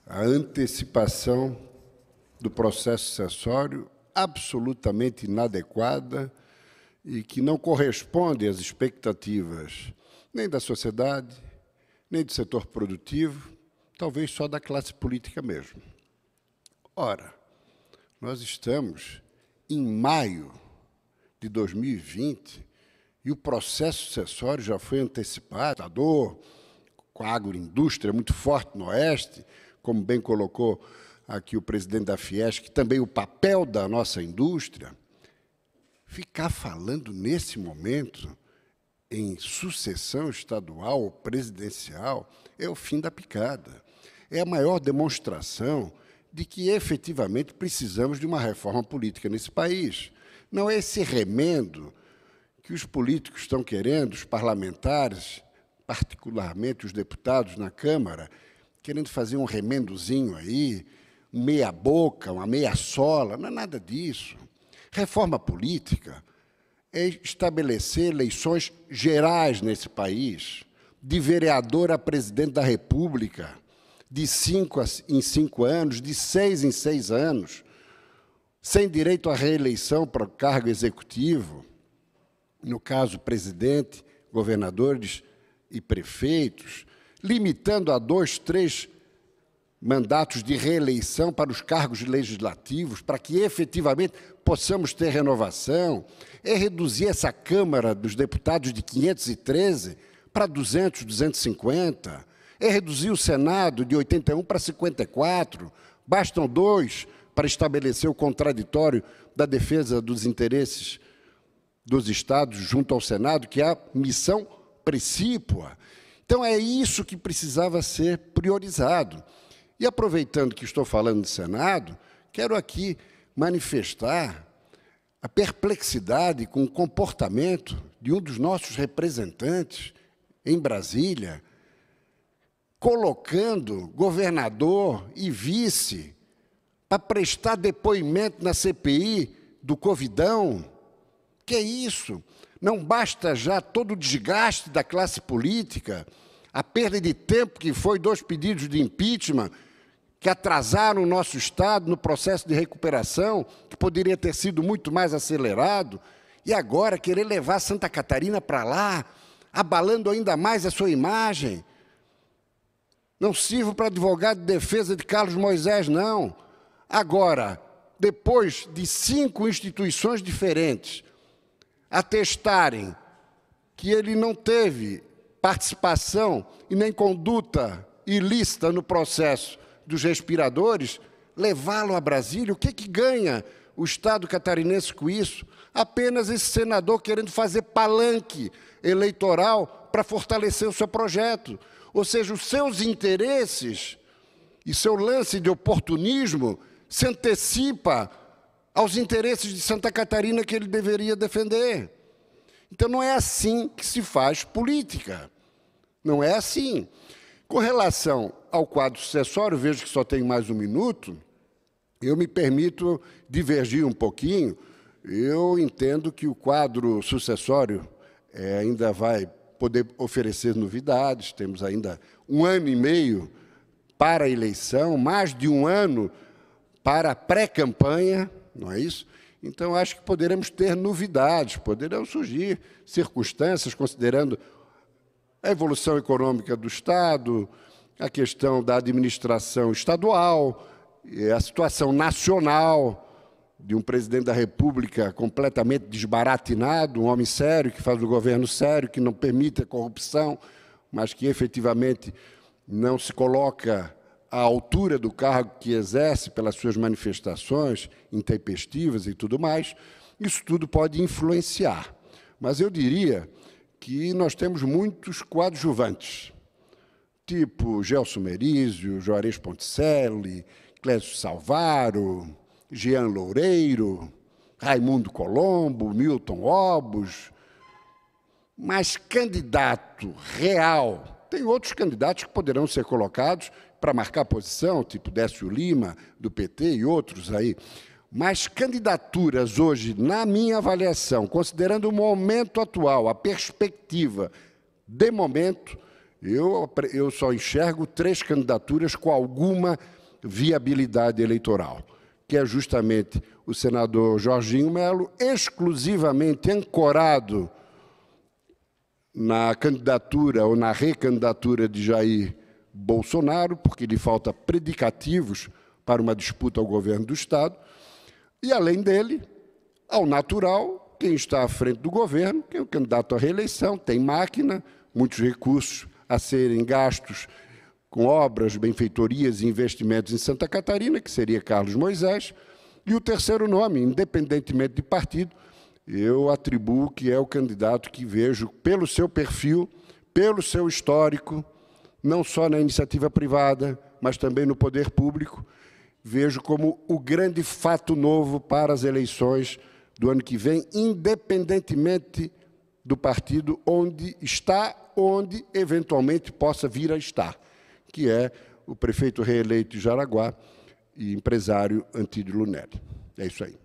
a antecipação do processo sucessório absolutamente inadequada e que não corresponde às expectativas nem da sociedade, nem do setor produtivo, talvez só da classe política mesmo. Ora, nós estamos em maio de 2020 e o processo sucessório já foi antecipado, com a agroindústria muito forte no Oeste, como bem colocou aqui o presidente da Fiesc, também o papel da nossa indústria. Ficar falando nesse momento em sucessão estadual ou presidencial é o fim da picada. É a maior demonstração de que, efetivamente, precisamos de uma reforma política nesse país. Não é esse remendo que os políticos estão querendo, os parlamentares, particularmente os deputados na Câmara, querendo fazer um remendozinho aí, um meia-boca, uma meia-sola, não é nada disso. Reforma política é estabelecer eleições gerais nesse país, de vereador a presidente da República, de 5 em 5 anos, de 6 em 6 anos, sem direito à reeleição para o cargo executivo, no caso, presidente, governadores e prefeitos, limitando a 2, 3 mandatos de reeleição para os cargos legislativos, para que efetivamente possamos ter renovação, é reduzir essa Câmara dos Deputados de 513 para 200, 250, é reduzir o Senado de 81 para 54, bastam 2 para estabelecer o contraditório da defesa dos interesses dos Estados junto ao Senado, que é a missão precípua. Então, é isso que precisava ser priorizado. E, aproveitando que estou falando de Senado, quero aqui manifestar a perplexidade com o comportamento de um dos nossos representantes em Brasília, colocando governador e vice para prestar depoimento na CPI do Covidão. Que é isso? Não basta já todo o desgaste da classe política, a perda de tempo que foi 2 pedidos de impeachment, que atrasaram o nosso Estado no processo de recuperação, que poderia ter sido muito mais acelerado, e agora querer levar Santa Catarina para lá, abalando ainda mais a sua imagem. Não sirvo para advogado de defesa de Carlos Moisés, não. Agora, depois de 5 instituições diferentes atestarem que ele não teve participação e nem conduta ilícita no processo dos respiradores, levá-lo a Brasília, o que ganha o Estado catarinense com isso? Apenas esse senador querendo fazer palanque eleitoral para fortalecer o seu projeto. Ou seja, os seus interesses e seu lance de oportunismo se antecipa aos interesses de Santa Catarina que ele deveria defender. Então, não é assim que se faz política. Não é assim. Com relação ao quadro sucessório, vejo que só tenho mais 1 minuto, eu me permito divergir um pouquinho. Eu entendo que o quadro sucessório ainda vai poder oferecer novidades, temos ainda 1 ano e meio para a eleição, mais de 1 ano para a pré-campanha, não é isso? Então, acho que poderemos ter novidades, poderão surgir circunstâncias, considerando a evolução econômica do Estado, a questão da administração estadual, a situação nacional de um presidente da República completamente desbaratinado, um homem sério, que faz o governo sério, que não permite a corrupção, mas que efetivamente não se coloca à altura do cargo que exerce pelas suas manifestações intempestivas e tudo mais. Isso tudo pode influenciar. Mas eu diria que nós temos muitos coadjuvantes, tipo Gelson Merizio, Juarez Ponticelli, Clécio Salvaro, Jean Loureiro, Raimundo Colombo, Milton Obos, mas candidato real, tem outros candidatos que poderão ser colocados para marcar posição, tipo Décio Lima, do PT e outros aí, mas candidaturas hoje, na minha avaliação, considerando o momento atual, a perspectiva de momento, Eu só enxergo 3 candidaturas com alguma viabilidade eleitoral, que é justamente o senador Jorginho Melo, exclusivamente ancorado na candidatura ou na recandidatura de Jair Bolsonaro, porque lhe falta predicativos para uma disputa ao governo do Estado, e, além dele, ao natural, quem está à frente do governo, que é o candidato à reeleição, tem máquina, muitos recursos a serem gastos com obras, benfeitorias e investimentos em Santa Catarina, que seria Carlos Moisés, e o terceiro nome, independentemente de partido, eu atribuo que é o candidato que vejo, pelo seu perfil, pelo seu histórico, não só na iniciativa privada, mas também no poder público, vejo como o grande fato novo para as eleições do ano que vem, independentemente do partido onde está, onde eventualmente possa vir a estar, que é o prefeito reeleito de Jaraguá e empresário Antídio Lunelli. É isso aí.